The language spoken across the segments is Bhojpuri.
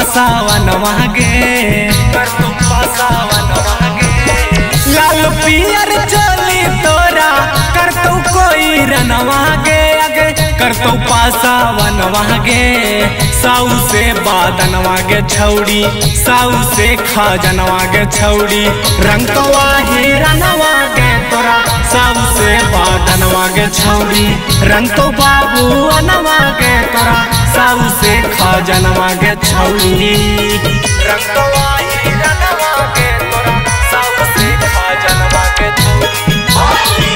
पासावन वागे, कर तू पासावन वागे। लाल पियर चोली तोरा कर तू कोई रनवागे, अगे कर तू पासावन वागे। साऊ से बादन वागे छौड़ी, साऊ से खाजन वागे छौड़ी। रंग तो हिरन वागे तोरा साऊ से बादन वागे छौड़ी। रंग तो बाबू अनवागे तोरा साऊ से खाजन वागे छौड़ी। रंग तो हिरन वागे तोरा साऊ से खाजन वागे छौड़ी।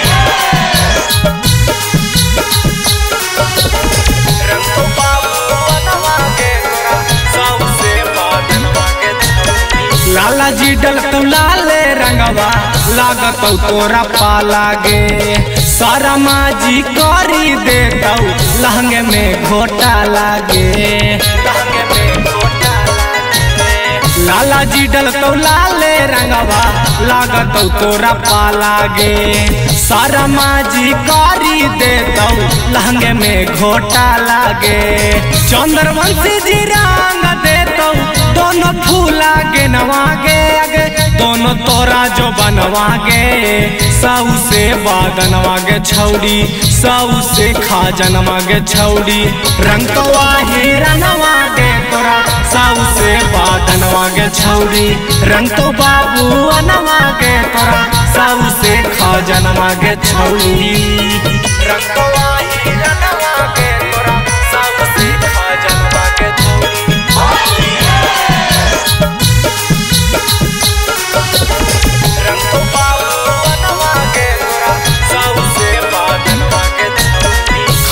रंग तो बाबू अनवागे तोरा साऊ से बादन वागे छौड़ी। लाला जी डलतौ लाले रंगवा लागत तोरा पालागे। सारा माजी करी देतौ लहंगे में घोटा लागे, लहंगे में घोटा लागे। लाला जी डलतौ लाले रंगवा लागत तोरा पालागे। सारा माजी करी देतौ लहंगे में घोटा लागे। चंद्रवंशी जी रंग देतौ दोनों फूला के नवागे, अगे दोनों तोरा जो बनवागे। साऊ से बादन वागे छौड़ी, साऊ से खाजन वागे छौड़ी। रंग तो हिरन वागे तोरा साऊ से बादन वागे छौड़ी। रंग तो बाबू अनवागे तोरा साऊ से खाजन वागे छौड़ी। रंग तो हिरन वागे तोरा साऊ से खाजन वागे छौड़ी।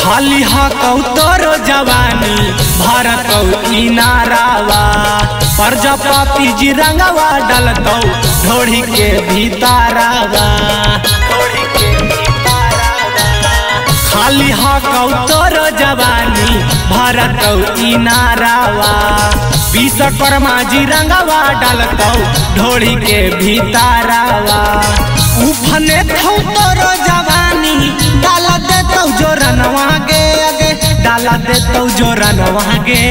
खाली हकौ तोरो जवानी भारत इनारावा। प्रजापति जी रंगवा डलतौ ढोड़ी के भीतरावा, ढोड़ी के भीतरावा। खाली हकौ तोरो जवानी भारत इनारावा। विश्वकर्मा जी रंगवा डलतौ ढोड़ी के भीतरावा। उफने थौ तोरो जवानी डाला देतौ जो रनवागे, अगे डाला देतौ जो रनवागे।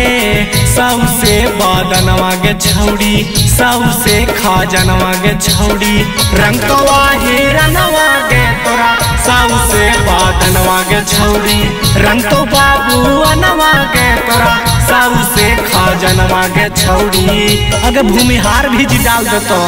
साऊ से बादन वागे छौड़ी, साऊ से खाजन वागे छौड़ी। रंग तो हिरन वागे तोरा साऊ से बादन वागे छौड़ी। रंग तो बाबू अनवागे तोरा साऊ से खाजन वागे छौड़ी। अगे भूमिहार भी जी डाल देतो।